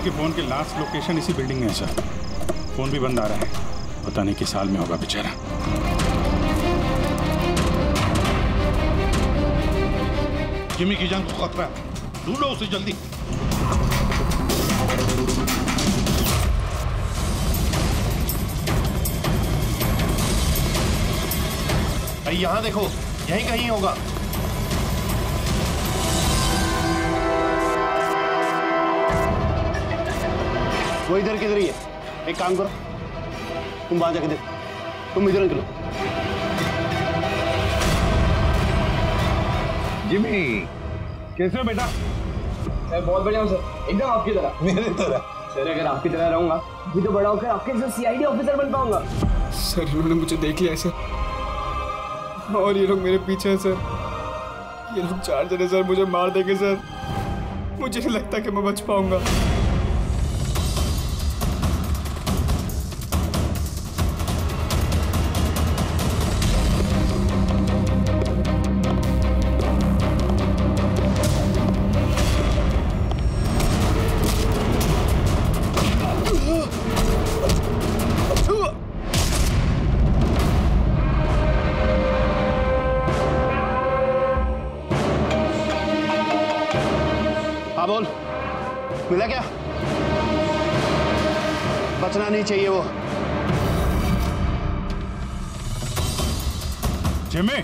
के फोन की last location इसी बिल्डिंग में है सर। फोन भी बंद आ रहा है, पता नहीं किस साल में होगा बेचारा। जिमी की जान को खतरा है, ढूंढो उसे जल्दी। भाई यहाँ देखो, यहीं कहीं होगा। वो इधर किधर ही है। एक काम करो, तुम वहां जाके देखो, तुम इधर निकलो। जिमी कैसे हो बेटा? सर बहुत बढ़िया हूँ सर, एकदम आपकी तरह। मेरी तरह? सर अगर आपकी तरह रहूंगा भी तो बड़ा होकर आपके जैसे सीआईडी ऑफिसर बन पाऊंगा। सर इन्होंने मुझे देख लिया है सर, और ये लोग मेरे पीछे हैं सर। ये लोग 4 जने सर मुझे मार देंगे सर। मुझे नहीं लगता कि मैं बच पाऊंगा। बोल, मिला क्या? बचना नहीं चाहिए वो। Jimmy,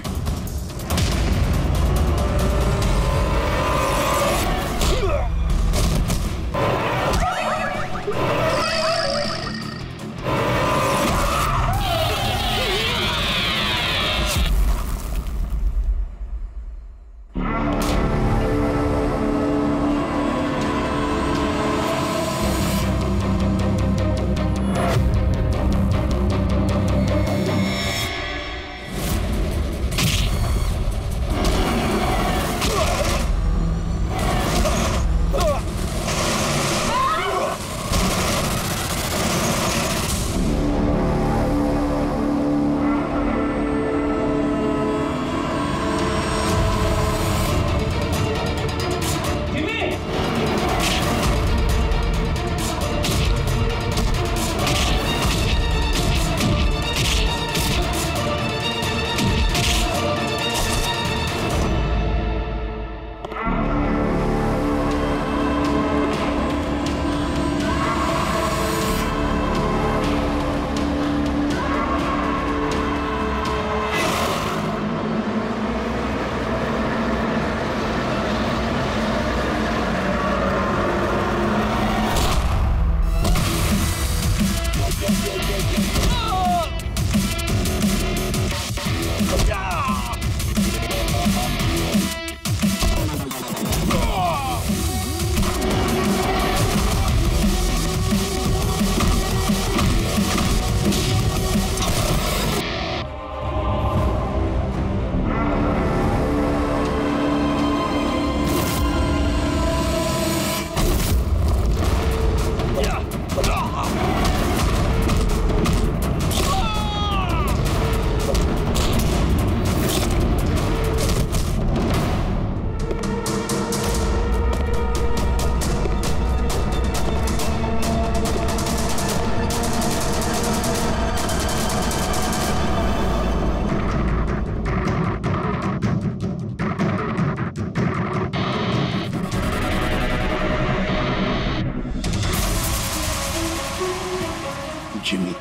Jimmy,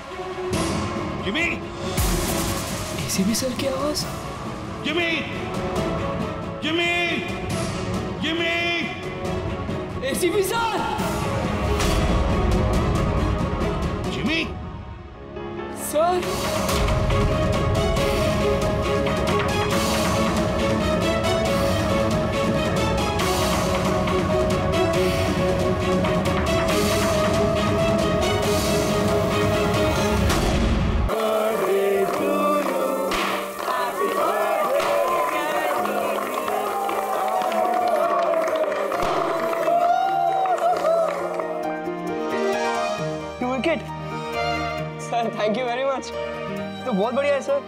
Jimmy, ACP sir की आवाज। Jimmy, Jimmy, Jimmy, ACP sir. Jimmy, sir sir thank you very much. तो बहुत बढ़िया है सर।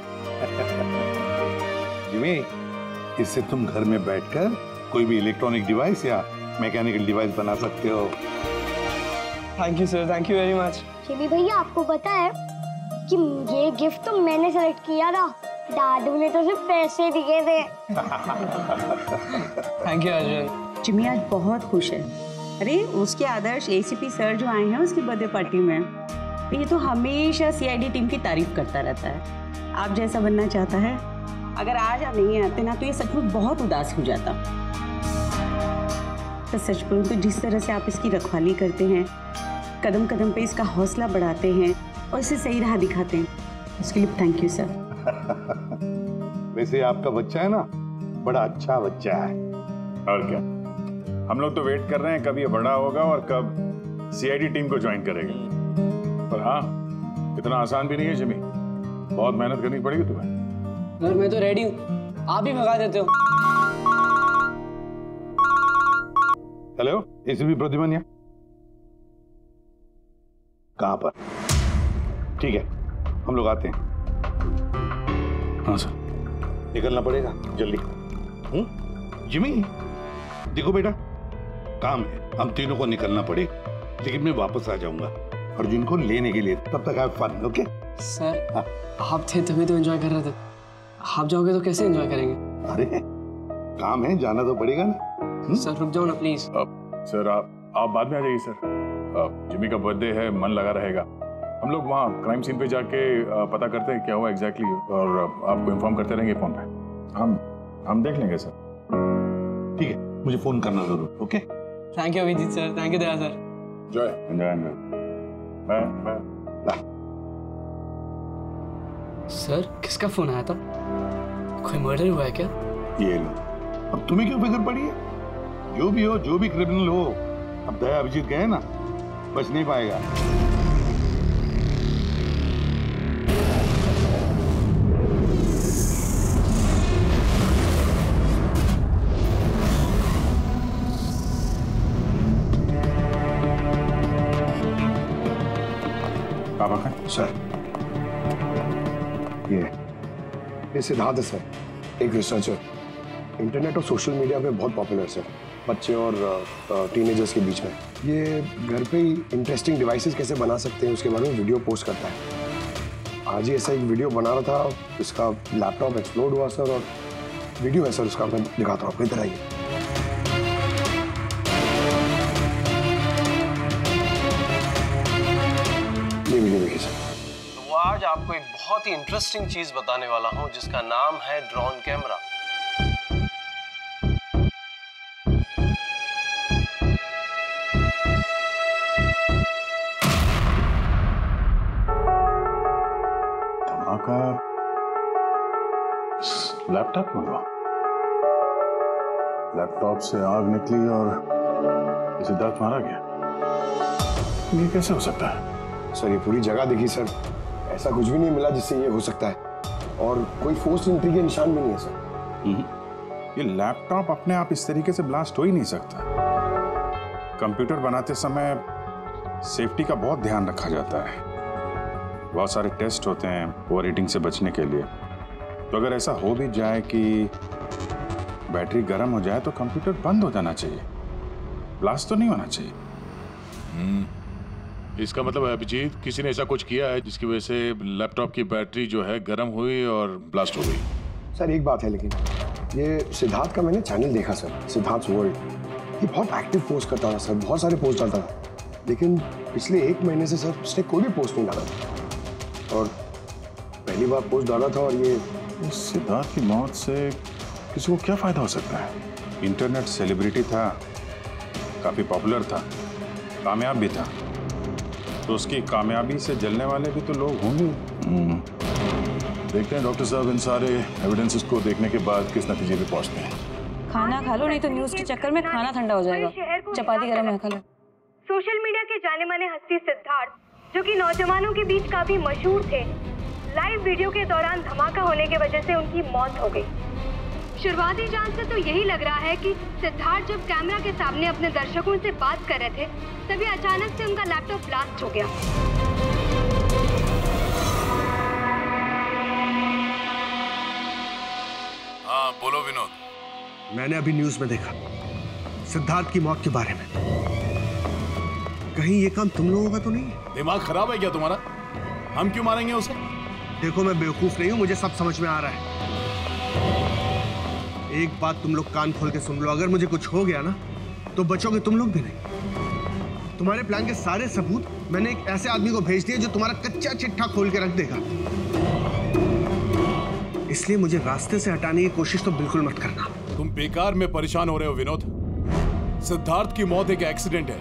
जिमी, इससे तुम घर में बैठकर कोई भी इलेक्ट्रॉनिक डिवाइस या मैकेनिकल डिवाइस बना सकते हो। Thank you sir, thank you very much. Jimmy भैया आपको पता है कि ये गिफ्ट तो मैंने सेलेक्ट किया था, दादू ने तो सिर्फ पैसे दिए थे। Thank you Arjun. जिमी आज बहुत खुश है। अरे उसके आदर्श एसीपी सर जो आए हैं उसकी बर्थडे पार्टी में, तो ये तो हमेशा सीआईडी टीम की तारीफ करता रहता है। आप जैसा बनना चाहता है। अगर आज आप नहीं आते ना तो ये सच में बहुत उदास हो जाता। तो सच बोलूं तो जिस तरह से आप इसकी रखवाली करते हैं, कदम कदम पे इसका हौसला बढ़ाते हैं और इसे सही राह दिखाते हैं, उसके लिए थैंक यू सर। वैसे आपका बच्चा है ना, बड़ा अच्छा बच्चा है। और क्या, हम लोग तो वेट कर रहे हैं कब ये बड़ा होगा और कब सीआईडी टीम को ज्वाइन करेगा। पर हाँ, इतना आसान भी नहीं है जिमी, बहुत मेहनत करनी पड़ेगी तुम्हें। सर मैं तो रेडी हूँ, आप ही भगा देते हो। हेलो, एसीपी प्रद्युमन कहाँ पर? ठीक है, हम लोग आते हैं। हाँ सर। निकलना पड़ेगा जल्दी। जिमी देखो बेटा, काम है, हम तीनों को निकलना पड़ेगा, लेकिन मैं वापस आ जाऊंगा अर्जुन को लेने के लिए। तब तक आप फन। ओके सर, आप थे तभी तो एंजॉय कर रहे थे, आप जाओगे तो कैसे एंजॉय करेंगे? अरे काम है, जाना तो पड़ेगा ना। सर रुक जाओ ना प्लीज। सर आप बाद में आ जाइए सर, जिमी का बर्थडे है, मन लगा रहेगा। हम लोग वहाँ क्राइम सीन पे जाके पता करते हैं क्या हुआ एग्जैक्टली, और आपको इन्फॉर्म करते रहेंगे फोन पे। हम देख लेंगे सर। ठीक है, मुझे फोन करना जरूर। Okay, thank you Abhijit sir, thank you Daya sir. Enjoy. Bye. Sir किसका फोन आया था? कोई मर्डर हुआ है क्या? ये लो, अब तुम्हें क्यों फिक्र पड़ी है? जो भी हो, जो भी क्रिमिनल हो, अब दया अभिजीत गए ना, बच नहीं पाएगा। सर ये सिद्धार्थ है सर, एक रिसर्चर, इंटरनेट और सोशल मीडिया पे बहुत पॉपुलर सर, बच्चे और टीनेजर्स के बीच में। ये घर पे ही इंटरेस्टिंग डिवाइसेस कैसे बना सकते हैं उसके बारे में वीडियो पोस्ट करता है। आज ही ऐसा एक वीडियो बना रहा था, उसका लैपटॉप एक्सप्लोड हुआ सर, और वीडियो है सर उसका, मैं दिखाता हूँ आपको। इधर आइए। ये वीडियो देखिए सर। तो आज आपको एक बहुत ही इंटरेस्टिंग चीज बताने वाला हूं जिसका नाम है ड्रोन कैमरा। धमाका लैपटॉप में हुआ, लैपटॉप से आग निकली और सिद्धार्थ मारा गया। ये कैसे हो सकता है? सर ये पूरी जगह देखी सर, ऐसा कुछ भी नहीं मिला जिससे ये हो सकता है, और कोई फोर्स एंट्री के निशान भी नहीं है सर। ये लैपटॉप अपने आप इस तरीके से ब्लास्ट हो ही नहीं सकता। कंप्यूटर बनाते समय सेफ्टी का बहुत ध्यान रखा जाता है, बहुत सारे टेस्ट होते हैं ओवर हीटिंग से बचने के लिए। तो अगर ऐसा हो भी जाए कि बैटरी गर्म हो जाए तो कंप्यूटर बंद हो जाना चाहिए, ब्लास्ट तो नहीं होना चाहिए। इसका मतलब है अभिजीत, किसी ने ऐसा कुछ किया है जिसकी वजह से लैपटॉप की बैटरी जो है गर्म हुई और ब्लास्ट हो गई। सर एक बात है, लेकिन ये सिद्धार्थ का मैंने चैनल देखा सर, सिद्धार्थ वर्ल्ड, ये बहुत एक्टिव पोस्ट करता था सर, बहुत सारे पोस्ट डालता था, लेकिन पिछले 1 महीने से सर उसने कोई भी पोस्ट नहीं डाला था, और पहली बार पोस्ट डाला था। और ये सिद्धार्थ की मौत से किसी को क्या फायदा हो सकता है? इंटरनेट सेलिब्रिटी था, काफी पॉपुलर था, कामयाब भी था, तो उसकी कामयाबी से जलने वाले भी तो लोग होंगे। देखते हैं डॉक्टर साहब इन सारे एविडेंसेस को देखने के बाद किस नतीजे पे पहुंचते हैं। खाना खा लो, नहीं तो न्यूज के चक्कर में खाना ठंडा हो जाएगा। चपाती गरम है, खा लो। सोशल मीडिया के जाने माने हस्ती सिद्धार्थ, जो कि नौजवानों के बीच काफी मशहूर थे, लाइव वीडियो के दौरान धमाका होने की वजह से उनकी मौत हो गई। शुरुआती जांच से तो यही लग रहा है कि सिद्धार्थ जब कैमरा के सामने अपने दर्शकों से बात कर रहे थे, तभी अचानक से उनका लैपटॉप ब्लास्ट हो गया। हाँ बोलो विनोद। मैंने अभी न्यूज में देखा सिद्धार्थ की मौत के बारे में। कहीं ये काम तुम लोगों का तो नहीं है? दिमाग खराब है क्या तुम्हारा? हम क्यों मारेंगे उसे? देखो मैं बेवकूफ नहीं हूँ, मुझे सब समझ में आ रहा है। एक बात तुम लोग कान खोल के सुन लो, अगर मुझे कुछ हो गया ना तो बचोगे तुम लोग भी नहीं। तुम्हारे प्लान के सारे सबूत मैंने एक ऐसे आदमी को भेज दिए जो तुम्हारा कच्चा चिट्ठा खोल के रख देगा। इसलिए मुझे रास्ते से हटाने की कोशिश तो बिल्कुल मत करना। तुम बेकार में परेशान हो रहे हो विनोद। सिद्धार्थ की मौत एक एक्सीडेंट है,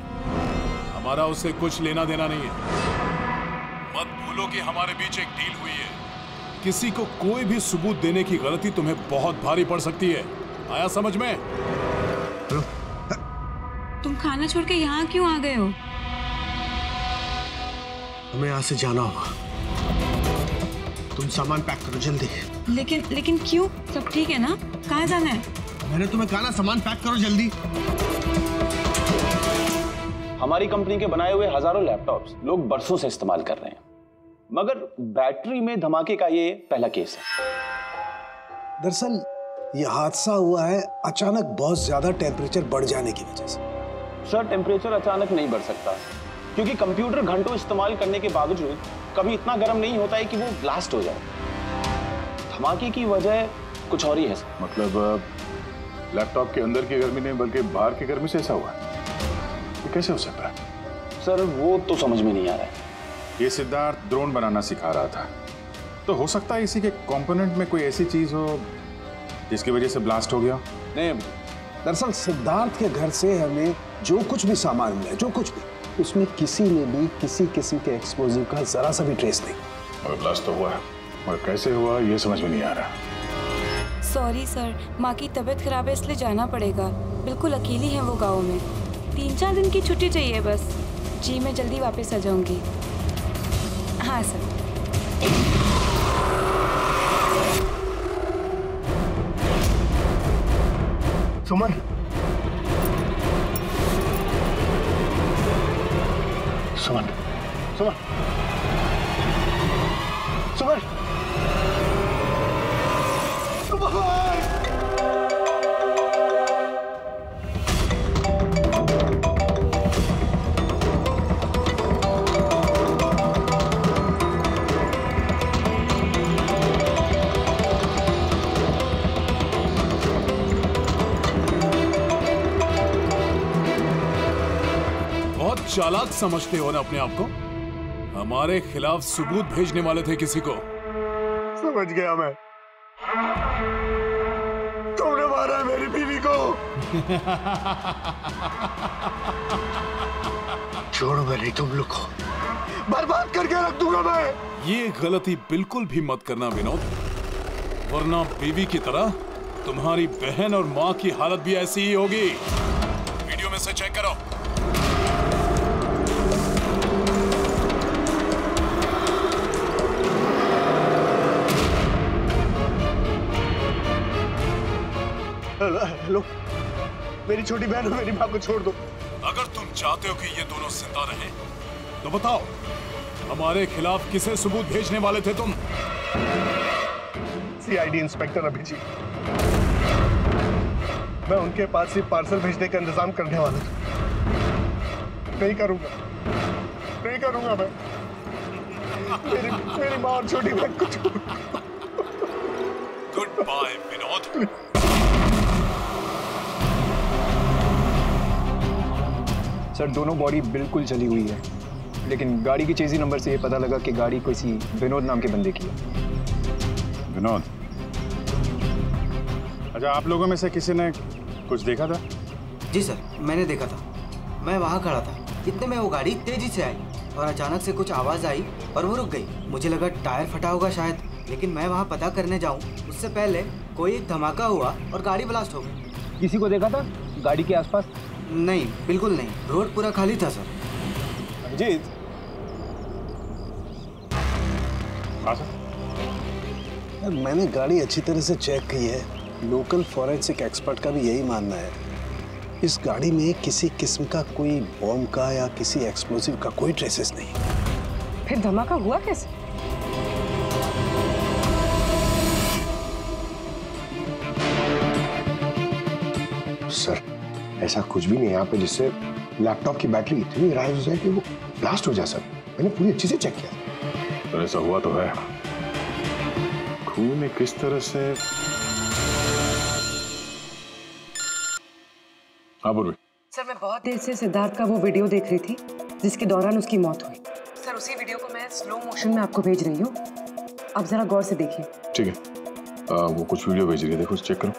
हमारा उससे कुछ लेना देना नहीं है। मत भूलो कि हमारे बीच एक डील हुई है। किसी को कोई भी सबूत देने की गलती तुम्हें बहुत भारी पड़ सकती है। आया समझ में? तुम खाना छोड़ के यहाँ क्यों आ गए हो? हमें यहाँ से जाना होगा। तुम सामान पैक करो जल्दी। लेकिन क्यों? सब ठीक है ना? कहाँ जाना है? मैंने तुम्हें कहा ना, सामान पैक करो जल्दी। हमारी कंपनी के बनाए हुए हजारों लैपटॉप्स लोग बरसों से इस्तेमाल कर रहे हैं, मगर बैटरी में धमाके का ये पहला केस है। दरअसल ये हादसा हुआ है अचानक बहुत ज्यादा टेम्परेचर बढ़ जाने की वजह से। सर, टेम्परेचर अचानक नहीं बढ़ सकता, क्योंकि कंप्यूटर घंटों इस्तेमाल करने के बावजूद कभी इतना गर्म नहीं होता है कि वो ब्लास्ट हो जाए। धमाके की वजह कुछ और ही है। मतलब लैपटॉप के अंदर की गर्मी नहीं बल्कि बाहर की गर्मी से ऐसा हुआ? ये कैसे हो सकता है? सर, वो तो समझ में नहीं आ रहा है। ये सिद्धार्थ ड्रोन बनाना सिखा रहा था, तो हो सकता है इसी के कंपोनेंट में कोई ऐसी चीज हो जिसकी वजह से ब्लास्ट हो गया। नहीं, दरअसल सिद्धार्थ के घर से हमें जो कुछ भी सामान मिला, जो कुछ भी, उसमें किसी ने भी किसी किस्म के एक्सप्लोजिव का जरा सा भी ट्रेस नहीं। और ब्लास्ट तो हुआ है, और कैसे हुआ ये समझ में नहीं आ रहा। सॉरी सर, माँ की तबीयत खराब है इसलिए जाना पड़ेगा। बिल्कुल अकेली है वो गाँव में। 3-4 दिन की छुट्टी चाहिए बस। जी मैं जल्दी वापस आ जाऊंगी। हाँ सर। सुमन, सुमन, सुमन, सुमन, चालाक समझते हो ना अपने आप को? हमारे खिलाफ सबूत भेजने वाले थे किसी को। समझ गया मैं। तुमने मारा है मेरी बीवी को। छोड़ो मैं नहीं तुम लोग को, बर्बाद करके रख दूंगा मैं। ये गलती बिल्कुल भी मत करना विनोद, वरना बीवी की तरह तुम्हारी बहन और माँ की हालत भी ऐसी ही होगी। वीडियो में से चेक करो। हेलो, मेरी छोटी बहन और मेरी माँ को छोड़ दो। अगर तुम चाहते हो कि ये दोनों जिंदा रहें, तो बताओ हमारे खिलाफ किसे सबूत भेजने वाले थे तुम? CID inspector Abhijit. मैं उनके पास ही पार्सल भेजने का इंतजाम करने वाला था। नहीं करूंगा मैं। मेरी माँ और छोटी बहन को छोड़। Good bye Vinod. सर, दोनों बॉडी बिल्कुल जली हुई है, लेकिन गाड़ी की चेजी नंबर से ये पता लगा कि गाड़ी किसी विनोद नाम के बंदे की है। विनोद? अच्छा, आप लोगों में से किसी ने कुछ देखा था? जी सर, मैंने देखा था। मैं वहाँ खड़ा था, इतने में वो गाड़ी तेजी से आई और अचानक से कुछ आवाज़ आई और वो रुक गई। मुझे लगा टायर फटा होगा शायद, लेकिन मैं वहाँ पता करने जाऊँ उससे पहले कोई एक धमाका हुआ और गाड़ी ब्लास्ट हो गई। किसी को देखा था गाड़ी के आसपास? नहीं, बिल्कुल नहीं। रोड पूरा खाली था सर। अभिजीत, हाँ सर। मैंने गाड़ी अच्छी तरह से चेक की है। लोकल फॉरेंसिक एक्सपर्ट का भी यही मानना है। इस गाड़ी में किसी किस्म का कोई बॉम्ब का या किसी एक्सप्लोसिव का कोई ट्रेसेस नहीं। फिर धमाका हुआ कैसे? सर, ऐसा कुछ भी नहीं यहाँ पे जिससे लैपटॉप की बैटरी इतनी राइज हो जाए कि वो ब्लास्ट हो जाए सर। मैंने पूरी अच्छे से चेक किया। तो ऐसा हुआ तो है। खून ने किस तरह से? हाँ बोल। सर मैं बहुत देर से सिद्धार्थ का वो वीडियो देख रही थी जिसके दौरान उसकी मौत हुई। सर उसी वीडियो को मैं स्लो मोशन में आपको भेज रही हूँ, आप जरा गौर से देखिए। ठीक है, वो कुछ वीडियो भेज रही है, देखो चेक करो।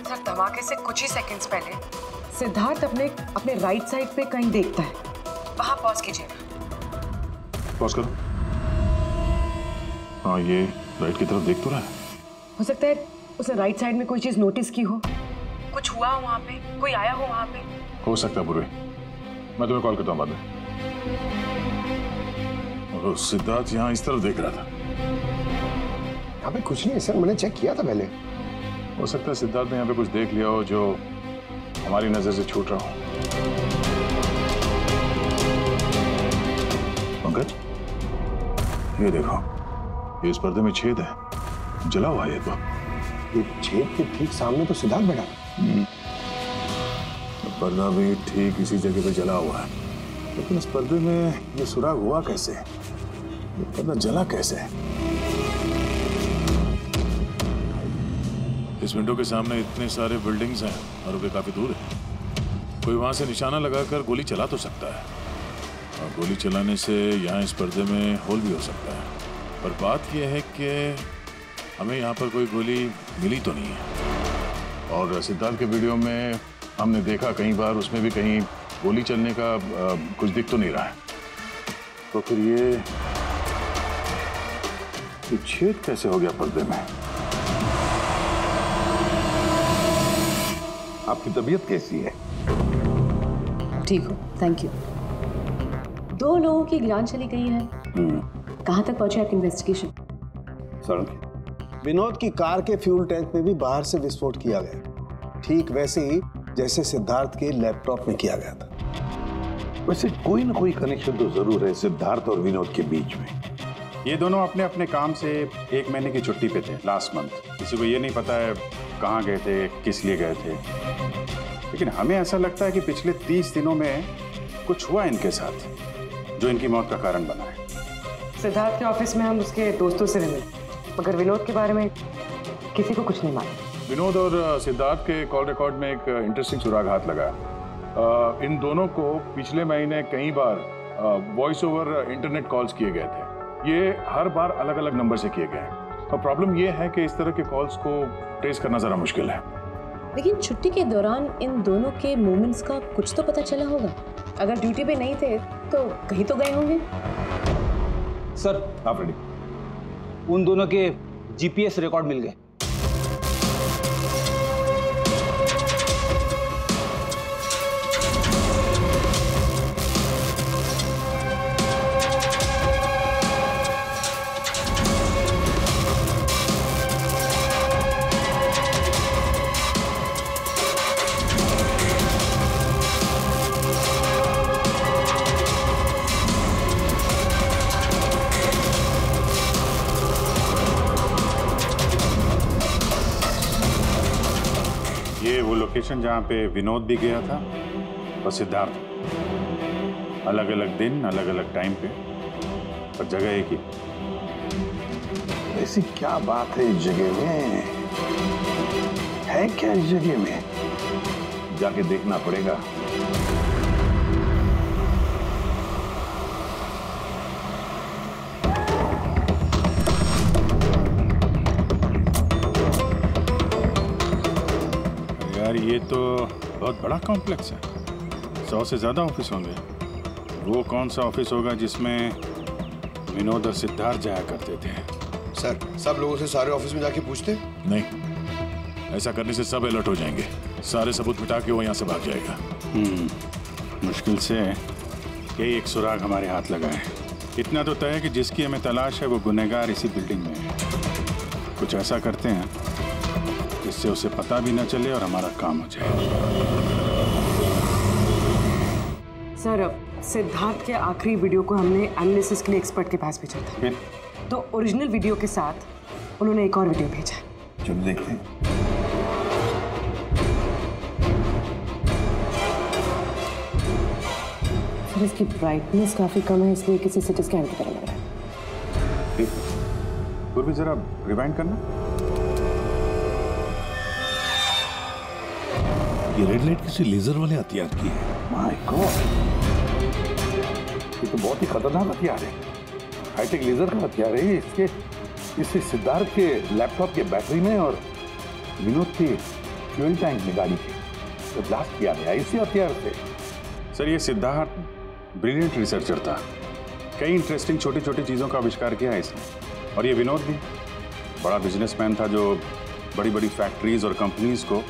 सर धमाके से कुछ ही सेकंड्स पहले सिद्धार्थ अपने राइट साइड पे कहीं देखता है, वहां पॉज कीजिए। पॉज करो। हाँ ये राइट की तरफ देख तो रहा है। हो सकता है उसने राइट साइड में कोई चीज नोटिस की हो, कुछ हुआ हो वहां पे, कोई आया हो वहां पे। हो सकता है पूर्वी, मैं तुम्हें कॉल करता हूँ बाद में। और सिद्धार्थ यहाँ इस तरफ देख रहा था। यहाँ पे कुछ नहीं है सर, मैंने चेक किया था पहले। हो सकता है सिद्धार्थ ने यहाँ पे कुछ देख लिया हो जो हमारी नजर से छूट रहा हो। पंकज ये देखो, ये इस पर्दे में छेद है, जला हुआ है ये तो। ये छेद के ठीक सामने तो सिद्धार्थ बैठा। पर्दा भी ठीक इसी जगह पे जला हुआ है, लेकिन इस पर्दे में ये सुराग हुआ कैसे? ये पर्दा जला कैसे? इस विंडो के सामने इतने सारे बिल्डिंग्स हैं और वे काफी दूर है। कोई वहां से निशाना लगाकर गोली चला तो सकता है, और गोली चलाने से यहाँ इस पर्दे में होल भी हो सकता है। पर बात यह है कि हमें यहाँ पर कोई गोली मिली तो नहीं है। और सिद्धार्थ के वीडियो में हमने देखा कई बार, उसमें भी कहीं गोली चलने का कुछ दिख तो नहीं रहा है। तो फिर ये छेद कैसे हो गया पर्दे में? आपकी तबीयत कैसी है? ठीक हो, थैंक यू। 2 लोगों की जान चली गई है। कहाँ तक पहुंचे आपकी इन्वेस्टिगेशन? सर विनोद की कार के फ्यूल टैंक में भी बाहर से विस्फोट किया गया, ठीक वैसे ही जैसे सिद्धार्थ के लैपटॉप में किया गया था। वैसे कोई ना कोई कनेक्शन तो जरूर है सिद्धार्थ और विनोद के बीच में। ये दोनों अपने अपने काम से 1 महीने की छुट्टी पे थे लास्ट मंथ। किसी को ये नहीं पता है कहाँ गए थे, किस लिए गए थे, लेकिन हमें ऐसा लगता है कि पिछले 30 दिनों में कुछ हुआ इनके साथ जो इनकी मौत का कारण बना है। सिद्धार्थ के ऑफिस में हम उसके दोस्तों से मिले, मगर विनोद के बारे में किसी को कुछ नहीं मालूम। विनोद और सिद्धार्थ के कॉल रिकॉर्ड में एक इंटरेस्टिंग सुराग हाथ लगा। इन दोनों को पिछले महीने कई बार वॉइस ओवर इंटरनेट कॉल्स किए गए थे। ये हर बार अलग अलग नंबर से किए गए हैं, और प्रॉब्लम ये है कि इस तरह के कॉल्स को ट्रेस करना जरा मुश्किल है। लेकिन छुट्टी के दौरान इन दोनों के मूवमेंट्स का कुछ तो पता चला होगा। अगर ड्यूटी पे नहीं थे तो कहीं तो गए होंगे। सर आप रेडी? उन दोनों के जीपीएस रिकॉर्ड मिल गए। ये वो लोकेशन जहाँ पे विनोद भी गया था और सिद्धार्थ, अलग अलग दिन अलग अलग टाइम पे, और जगह एक ही। ऐसी क्या बात है इस जगह में? है क्या इस जगह में? जाके देखना पड़ेगा। यार ये तो बहुत बड़ा कॉम्प्लेक्स है, 100 से ज्यादा ऑफिस होंगे। वो कौन सा ऑफिस होगा जिसमें विनोद और सिद्धार्थ जाया करते थे? सर सब लोगों से सारे ऑफिस में जाके पूछते? नहीं, ऐसा करने से सब अलर्ट हो जाएंगे, सारे सबूत मिटा के वो यहाँ से भाग जाएगा। मुश्किल से यही एक सुराग हमारे हाथ लगा है। इतना तो तय है कि जिसकी हमें तलाश है वो गुनहगार इसी बिल्डिंग में है। कुछ ऐसा करते हैं जिससे उसे पता भी न चले और हमारा काम हो जाए। सर सिद्धार्थ के आखिरी वीडियो को हमने एनालिसिस के लिए एक्सपर्ट के पास भेजा था। फिर? तो ओरिजिनल वीडियो के साथ उन्होंने एक और वीडियो भेजा। चलो देखते हैं। सर इसकी ब्राइटनेस काफी कम है, इसलिए किसी सिटी स्कैन की तरह लग रहा है। पूर्वी जरा रिवाइंड करना। ये रेड लाइट किसी लेजर वाले हथियार की है। माय गॉड, ये तो बहुत ही खतरनाक हथियार है। हाईटेक लेजर का हथियार है। इससे सिद्धार्थ के लैपटॉप के बैटरी में और विनोद के फ्यूल टैंक में गाड़ी के तो ब्लास्ट किया गया इसी हथियार से। सर ये सिद्धार्थ ब्रिलियंट रिसर्चर था, कई इंटरेस्टिंग छोटी छोटी चीज़ों का आविष्कार किया है इसने। और ये विनोद भी बड़ा बिजनेसमैन था जो बड़ी बड़ी फैक्ट्रीज और कंपनीज को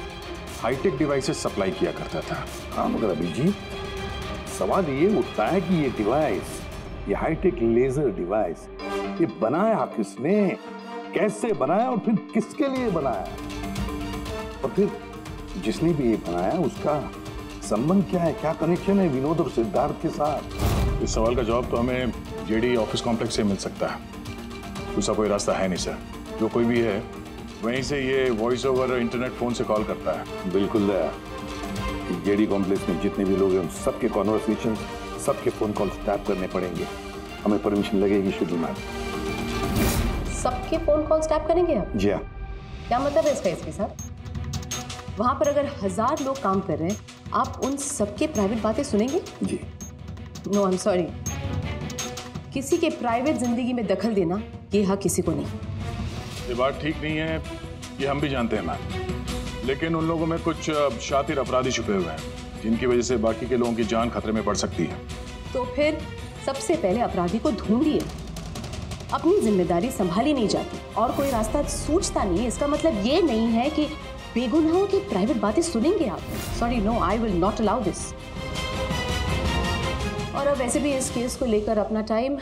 हाईटेक डिवाइसेस सप्लाई किया करता था। हाँ मगर अभिजीत, सवाल ये उठता है कि ये डिवाइस, ये हाईटेक लेजर डिवाइस, ये बनाया किसने, कैसे बनाया और फिर किसके लिए बनाया, और फिर जिसने भी ये बनाया उसका संबंध क्या है, क्या कनेक्शन है विनोद और सिद्धार्थ के साथ। इस सवाल का जवाब तो हमें जेडी ऑफिस कॉम्प्लेक्स से मिल सकता है, दूसरा कोई रास्ता है नहीं सर। जो कोई भी है वहीं से ये वॉइस ओवर इंटरनेट फोन से कॉल करता है। बिल्कुल दया, जेडी कॉम्प्लेक्स में जितने भी लोग हैं उन सबके कॉन्वर्सेशन, सबके फोन कॉल टैप करने पड़ेंगे। हमें परमिशन लगेगी शुरू मैम। सबके फोन कॉल टैप करेंगे आप? जी हाँ। क्या मतलब है इसका इसके साथ? वहां पर अगर 1000 लोग काम कर रहे हैं, आप उन सबके प्राइवेट बातें सुनेंगे? जी। नो आई एम सॉरी, किसी के प्राइवेट जिंदगी में दखल देना ये हक किसी को नहीं। ये बात ठीक नहीं है, ये हम भी जानते हैं मैम, लेकिन उन लोगों में कुछ शातिर अपराधी छुपे हुए हैं जिनकी वजह से बाकी के लोगों की जान खतरे में पड़ सकती है। तो फिर सबसे पहले अपराधी को ढूंढिए। अपनी जिम्मेदारी संभाली नहीं जाती और कोई रास्ता सूझता नहीं है, इसका मतलब ये नहीं है कि बेगुनाहों की प्राइवेट बातें सुनेंगे आप। Sorry, no, I will not allow this. और अब वैसे भी इस केस को लेकर अपना टाइम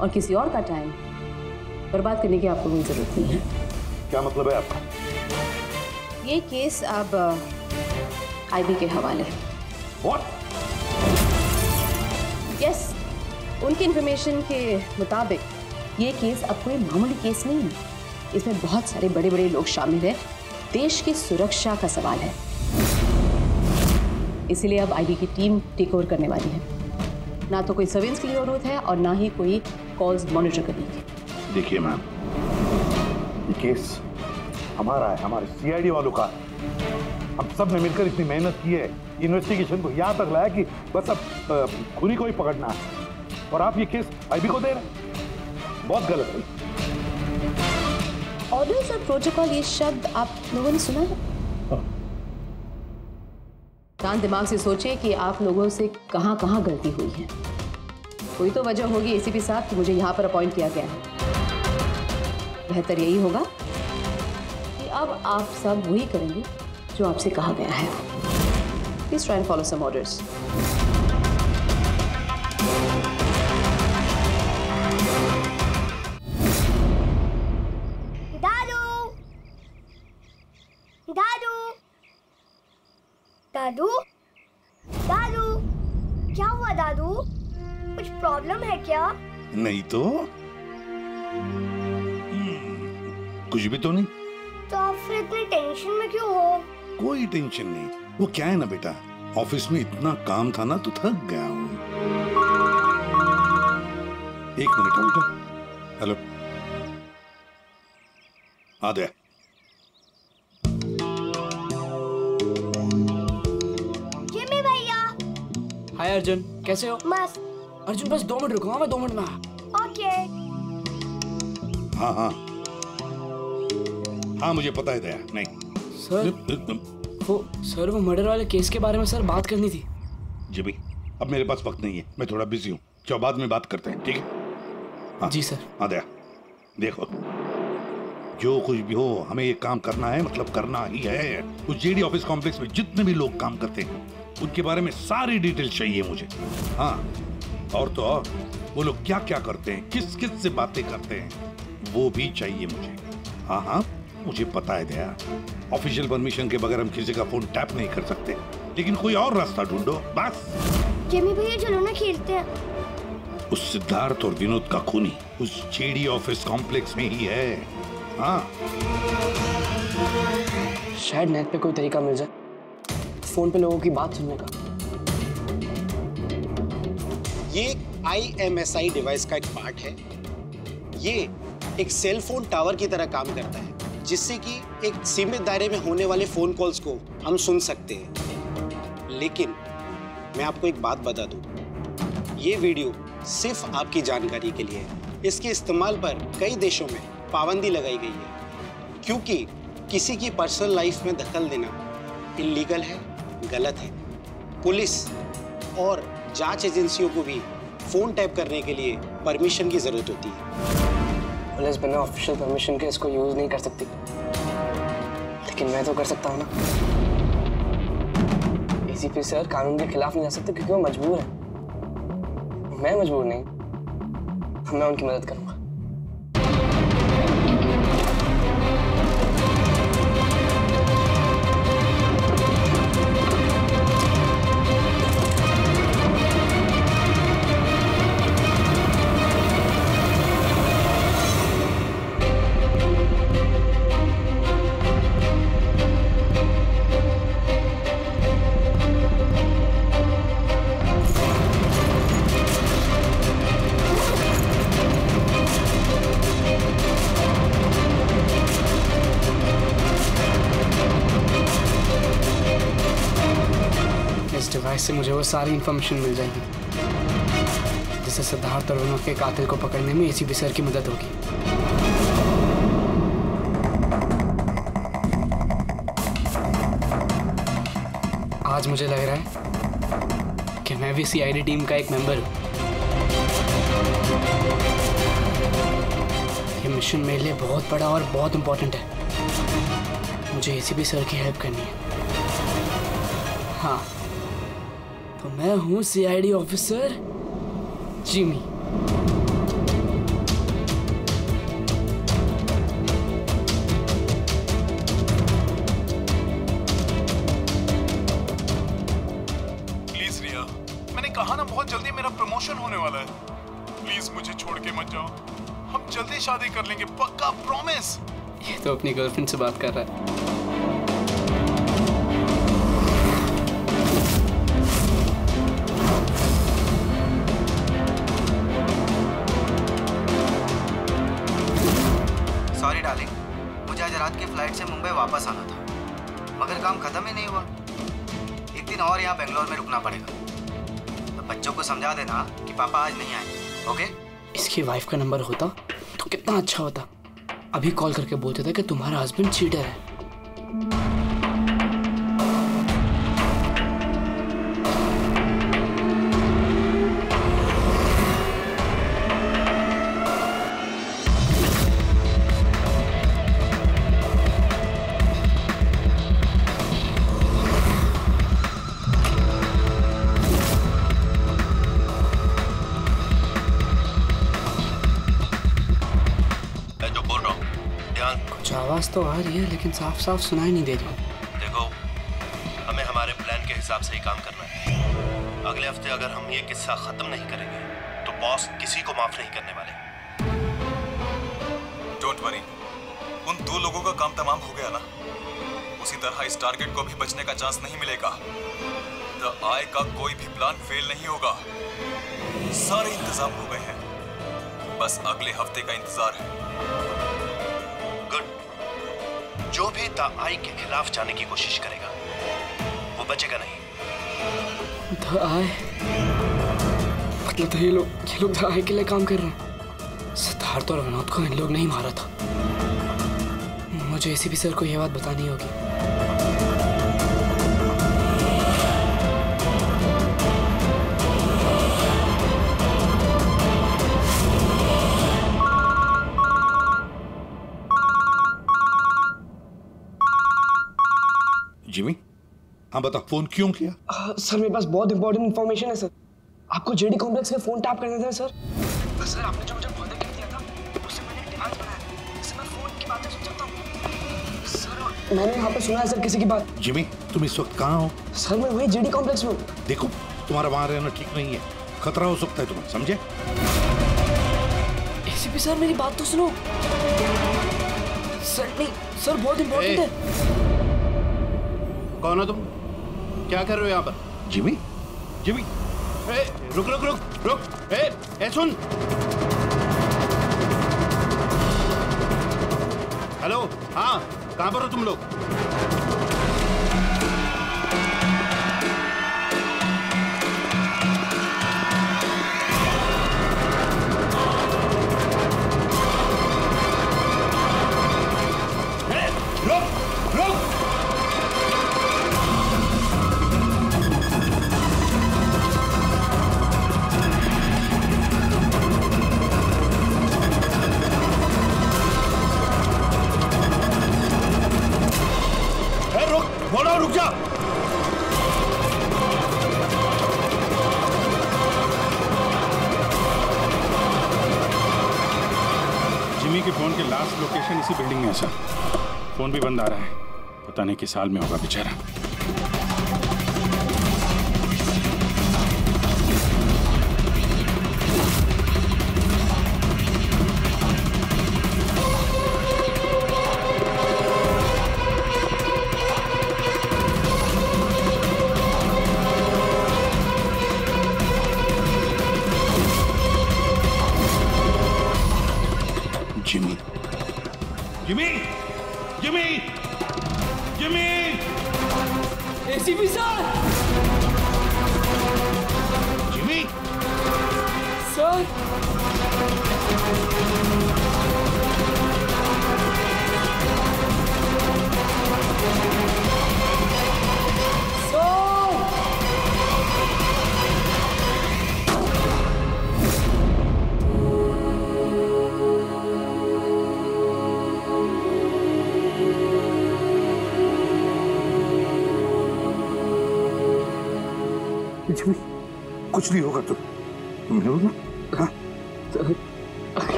और किसी और का टाइम बर्बाद करने की आपको कोई जरूरत नहीं है। क्या मतलब है आपका? ये केस अब आईबी के हवाले है। What? यस, उनकी इंफॉर्मेशन के मुताबिक ये केस अब कोई मामूली केस नहीं है। इसमें बहुत सारे बड़े बड़े लोग शामिल हैं। देश की सुरक्षा का सवाल है, इसलिए अब आईबी की टीम टेक ओवर करने वाली है। ना तो कोई सर्वेलेंस की जरूरत है और ना ही कोई कॉल्स मॉनिटर करने की। देखिए मैम, ये केस हमारा है, हमारे सीआईडी वालों का। हम सब ने मिलकर इतनी मेहनत की है, इन्वेस्टिगेशन को यहाँ तक लाया कि बस अब खुनी को ही पकड़ना है, और आप ये केस आईबी को दे रहे हैं। बहुत गलत है। ऑर्डर्स और प्रोटोकॉल, ये शब्द आप लोगों ने सुना है? शांत दिमाग से सोचिए कि आप लोगों से कहाँ कहाँ गलती हुई है। कोई तो वजह होगी एसीपी साहब कि मुझे यहाँ पर अपॉइंट किया गया है। बेहतर यही होगा कि अब आप सब वही करेंगे जो आपसे कहा गया है। Please try and follow some orders. दादू, दादू, क्या हुआ दादू? कुछ प्रॉब्लम है क्या? नहीं तो कुछ भी तो नहीं। तो आप फिर इतने टेंशन में क्यों हो? कोई टेंशन नहीं। वो क्या है ना बेटा, ऑफिस में इतना काम था ना तो थक गया हूँ। एक मिनट बेटा। हेलो, आ गया। हाय अर्जुन, कैसे हो? मस्त। अर्जुन बस 2 मिनट रुको, मैं 2 मिनट में। ओके। हाँ हाँ हाँ, मुझे पता है दया। नहीं सर वो मर्डर वाले केस के बारे में सर बात करनी थी। जी भाई, अब मेरे पास वक्त नहीं है, मैं थोड़ा बिजी हूँ। चलो बाद में बात करते हैं, ठीक है? हाँ, जी सर। हाँ दया, देखो जो कुछ भी हो हमें ये काम करना है, मतलब करना ही है। उस जेडी ऑफिस कॉम्प्लेक्स में जितने भी लोग काम करते हैं उनके बारे में सारी डिटेल चाहिए मुझे। हाँ, और तो और वो लोग क्या क्या करते हैं, किस किस से बातें करते हैं, वो भी चाहिए मुझे। हाँ हाँ, मुझे पता है दया, ऑफिशियल परमिशन के बगैर हम किसी का फोन टैप नहीं कर सकते, लेकिन कोई और रास्ता ढूंढो बस। जिमी भैया चलो ना खेलते हैं। उस सिद्धार्थ और विनोद का खूनी उस जेडी ऑफिस कॉम्प्लेक्स में ही है। हाँ, शायद नेट पे कोई तरीका मिल जाए फोन पे लोगों की बात सुनने का। ये IMSI डिवाइस का एक पार्ट है। ये एक सेल फोन टावर की तरह काम करता है, जिससे कि एक सीमित दायरे में होने वाले फोन कॉल्स को हम सुन सकते हैं। लेकिन मैं आपको एक बात बता दूं, ये वीडियो सिर्फ आपकी जानकारी के लिए है। इसके इस्तेमाल पर कई देशों में पाबंदी लगाई गई है, क्योंकि किसी की पर्सनल लाइफ में दखल देना इल्लीगल है, गलत है। पुलिस और जांच एजेंसियों को भी फोन टैप करने के लिए परमिशन की जरूरत होती है। पुलिस बिना ऑफिशियल परमिशन के इसको यूज नहीं कर सकती, लेकिन मैं तो कर सकता हूँ ना। ACP सर कानून के खिलाफ नहीं जा सकते क्योंकि वो मजबूर है। मैं मजबूर नहीं, मैं उनकी मदद करूंगा। डिवाइस से मुझे वो सारी इंफॉर्मेशन मिल जाएगी जिससे सिद्धार्थ और रोनक के कातिल को पकड़ने में ACP सर की मदद होगी। आज मुझे लग रहा है कि मैं भी CID टीम का एक मेंबर हूँ। ये मिशन मेरे लिए बहुत बड़ा और बहुत इंपॉर्टेंट है। मुझे ACP सर की हेल्प करनी है। हाँ, तो मैं हूँ CID ऑफिसर जिमी। प्लीज रिया, मैंने कहा ना बहुत जल्दी मेरा प्रमोशन होने वाला है। प्लीज मुझे छोड़ के मत जाओ, हम जल्दी शादी कर लेंगे, पक्का, प्रॉमिस। ये तो अपनी गर्लफ्रेंड से बात कर रहा है। सॉरी डार्लिंग, मुझे आज रात की फ्लाइट से मुंबई वापस आना था, मगर काम खत्म ही नहीं हुआ। एक दिन और यहाँ बेंगलोर में रुकना पड़ेगा। तो बच्चों को समझा देना कि पापा आज नहीं आए, ओके? इसकी वाइफ का नंबर होता तो कितना अच्छा होता। अभी कॉल करके बोलते थे कि तुम्हारा हस्बैंड चीटर है। आवाज तो आ रही है लेकिन साफ साफ सुनाई नहीं दे रही। देखो, हमें हमारे प्लान के हिसाब से ही काम करना है। अगले हफ्ते अगर हम ये किस्सा खत्म नहीं करेंगे तो बॉस किसी को माफ नहीं करने वाले। डोंट वरी, उन 2 लोगों का काम तमाम हो गया ना। उसी तरह इस टारगेट को भी बचने का चांस नहीं मिलेगा। द आई का कोई भी प्लान फेल नहीं होगा। सारे इंतजाम हो गए हैं, बस अगले हफ्ते का इंतजार है। जो भी द आई के खिलाफ जाने की कोशिश करेगा वो बचेगा नहीं। द आई मतलब तो ये लोग द आई के लिए काम कर रहे हैं। सिद्धार्थ और विनोद को इन लोग नहीं मारा था। मुझे ACP सर को ये बात बतानी होगी। जिमी, हाँ बता, फोन क्यों किया? सर मेरे पास बहुत इंपॉर्टेंट इन्फॉर्मेशन है सर। आपको JD कॉम्प्लेक्स में फोन टैप करना था सर। सर आपने जो मुझे वादा दिया था उससे मैंने एक डिवाइस बनाया जिससे मैं फोन की बातें सुन सकता हूँ। सर मैंने यहाँ पे सुना है सर किसी की बात। जिमी, तुम इस वक्त कहाँ हो? सर मैं वही JD कॉम्प्लेक्स में हूँ। देखो, तुम्हारा वहाँ रहना ठीक नहीं है, खतरा हो सकता है तुम्हें, समझे? ACP सर मेरी बात तो सुनो। सर नहीं, सर बहुत इंपॉर्टेंट है। कौन हो तुम? क्या कर रहे हो यहाँ पर? जिमी, जिमी, रुक रुक रुक रुक। ए सुन। हेलो, हाँ कहाँ पर हो तुम लोग? रुक जा। जिमी के फोन के लास्ट लोकेशन इसी बिल्डिंग में है सर। फोन भी बंद आ रहा है, पता नहीं किस हाल में होगा बेचारा। Jimmy, Jimmy, Jimmy, Jimmy, ACP sir. Jimmy, sir. Jimmy, कुछ नहीं होगा तुम लोग ना? हाँ?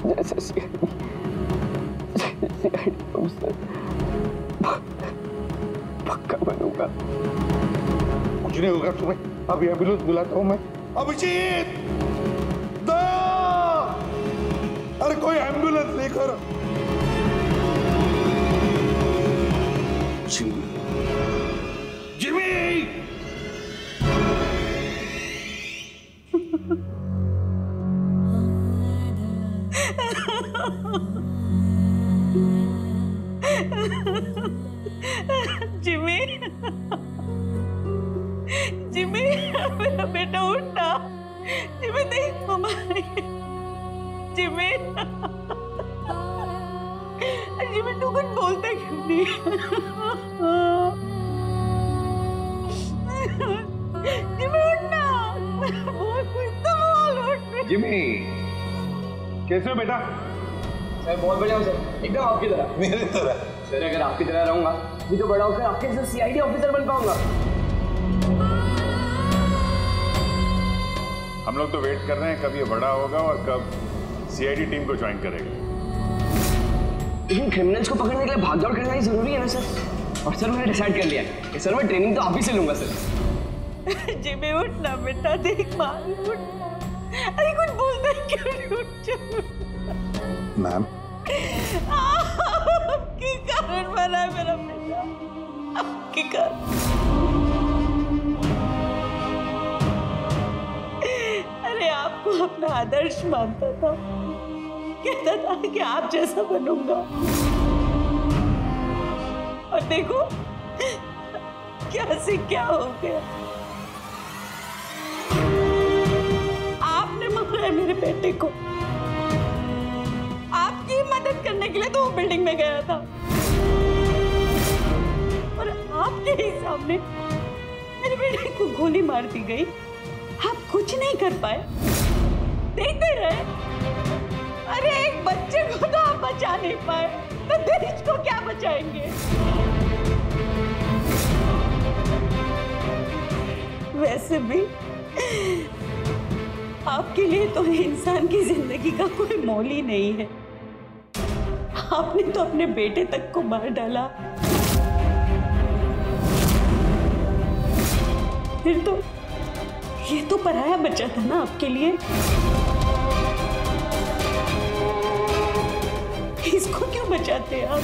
जैसे पक्का बनूंगा। कुछ नहीं होगा तुम्हें। अभी एम्बुलेंस बुलाता हूँ मैं। अभिजीत, अरे कोई एम्बुलेंस लेकर। जिमी, जिमी, जिमी, मेरा बेटा उठना। जिमी देख मम्मा, जिमी, जिमी तू कुछ बोलता क्यों नहीं? जिमी उठना, बोल कुछ तो बोल उठ। जिमी, कैसे हो बेटा? सर बहुत बढ़िया हूँ सर, एकदम आपकी तरह। मेरी तरह? सर अगर आपकी तरह रहूंगा भी तो बड़ा होकर आपके जैसे सीआईडी ऑफिसर बन पाऊंगा। हम लोग तो वेट कर रहे हैं कब ये बड़ा होगा और कब सीआईडी टीम को ज्वाइन करेगा। लेकिन क्रिमिनल्स को पकड़ने के लिए भागदौड़ करना ही जरूरी है ना सर। और सर मैंने डिसाइड कर लिया है कि सर मैं ट्रेनिंग तो आप ही से लूंगा सर। जिमी उठना बेटा, देख मार उठना। अरे कुछ बोलता है क्यों नहीं? उठ जा मैम। आपके कारण मरा है मेरा बेटा, आपके कारण। अरे आपको अपना आदर्श मानता था, कहता था कि आप जैसा बनूंगा, और देखो क्या से क्या हो गया। आपने मारा है मेरे बेटे को। आपकी मदद करने के लिए तो वो बिल्डिंग में गया था, और आपके ही सामने मेरे बेटे को गोली मार दी गई। आप कुछ नहीं कर पाए, देखते रहे। अरे एक बच्चे को तो आप बचा नहीं पाए, तो देश को क्या बचाएंगे? वैसे भी आपके लिए तो इंसान की जिंदगी का कोई मोल ही नहीं है। आपने तो अपने बेटे तक को मार डाला, फिर तो ये तो पराया बच्चा था ना आपके लिए। इसको क्यों बचाते आप?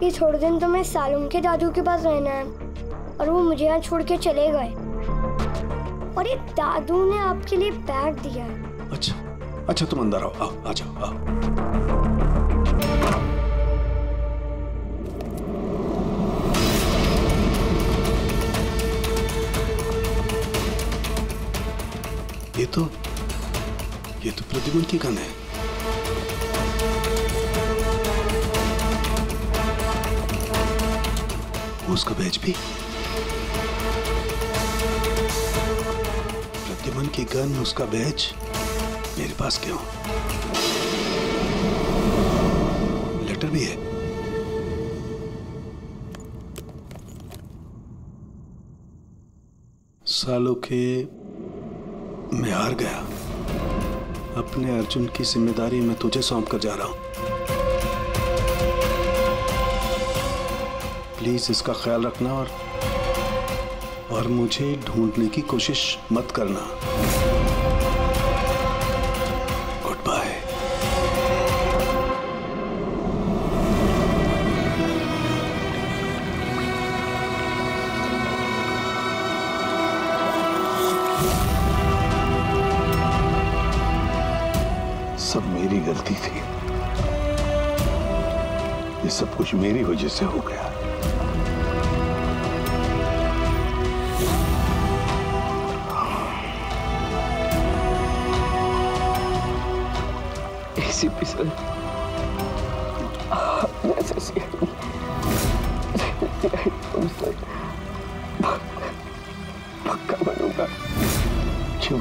कि थोड़े दिन तो मैं सालुम के दादू के पास रहना है और वो मुझे यहाँ छोड़ के चले गए। और ये दादू ने आपके लिए बैग दिया है। अच्छा अच्छा, तुम अंदर आओ, आओ, आ जाओ, आओ। ये तो प्रतिमन की गन है। उसका बैच भी। प्रतिमन की गन, उसका बैच मेरे पास क्यों? लेटर भी है। सालों के मैं हार गया। अपने अर्जुन की जिम्मेदारी मैं तुझे सौंप कर जा रहा हूं। प्लीज इसका ख्याल रखना और मुझे ढूंढने की कोशिश मत करना। Good bye. सब मेरी गलती थी। ये सब कुछ मेरी वजह से हो गया। एसीपी सर, ऐसे सर पक्का बनूंगा। क्यों?